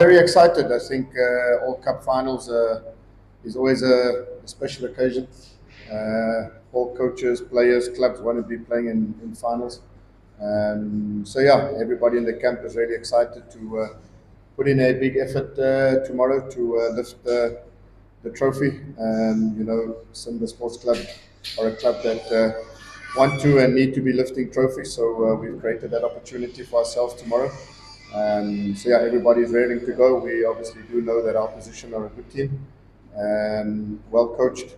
Very excited. I think all cup finals is always a special occasion. All coaches, players, clubs want to be playing in finals. So yeah, everybody in the camp is really excited to put in a big effort tomorrow to lift the trophy. And you know, Simba Sports Club are a club that want to and need to be lifting trophies. So we've created that opportunity for ourselves tomorrow. So yeah, everybody's ready to go. We obviously do know that our opposition are a good team and well coached,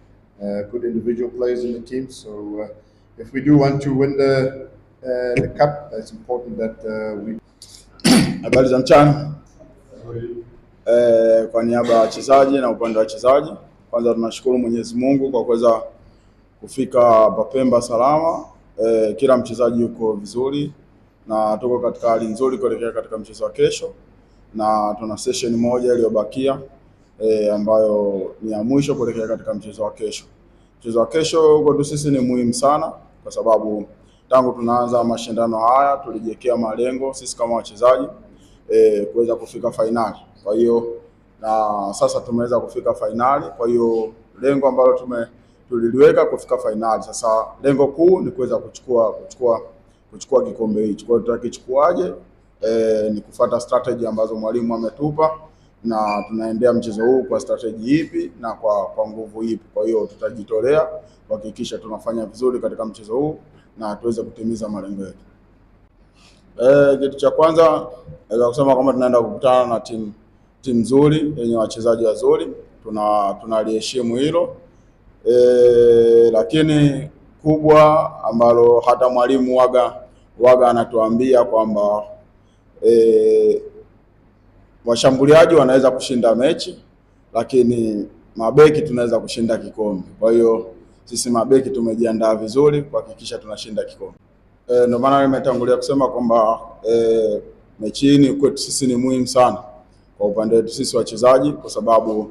good individual players in the team. So if we do want to win the cup, it's important that we. Habari za mchana. Kwa niaba ya wachezaji na upande wa wachezaji, kwanza tunashukuru Mwenyezi Mungu kwa kuweza kufika Pemba salama. Kila mchezaji yuko vizuri na tuko katika hali nzuri kuelekea katika mchezo wa kesho, na tuna session moja iliyobakia ambayo ni ya mwisho kuelekea katika mchezo wa kesho. Mchezo wa kesho kwetu sisi ni muhimu sana kwa sababu tangu tunaanza mashindano haya tulijiwekea malengo sisi kama wachezaji kuweza kufika finali. Kwa hiyo na sasa tumeweza kufika finali. Kwa hiyo lengo ambalo tuliliweka kufika finali, sasa lengo kuu ni kuweza kuchukua kikombe hicho. Kwa hiyo tutakichukuaje? Ni kufuata strategy ambazo mwalimu ametupa, na tunaendea mchezo huu kwa strategy ipi na kwa nguvu ipi. Kwa hiyo tutajitolea kuhakikisha tunafanya vizuri katika mchezo huu na tuweze kutimiza malengo yetu. Kitu cha kwanza naweza kusema kwamba tunaenda kukutana na timu nzuri yenye wachezaji wazuri, tunaliheshimu hilo. Lakini kubwa ambalo hata mwalimu waga anatuambia kwamba washambuliaji wanaweza kushinda mechi, lakini mabeki tunaweza kushinda kikombe. Kwa hiyo sisi mabeki tumejiandaa vizuri kuhakikisha tunashinda kikombe. Ndio maana nimetangulia kusema kwamba mechi hii kwetu sisi ni muhimu sana kwa upande wetu sisi wachezaji, kwa sababu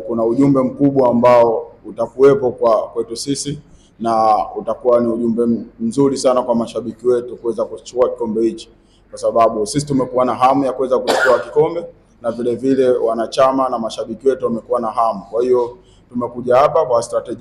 kuna ujumbe mkubwa ambao utakuwepo kwetu sisi, na utakuwa ni ujumbe mzuri sana kwa mashabiki wetu kuweza kuchukua kikombe hichi, kwa sababu sisi tumekuwa na hamu ya kuweza kuchukua kikombe na vile vile wanachama na mashabiki wetu wamekuwa na hamu. Kwa hiyo tumekuja hapa kwa strategy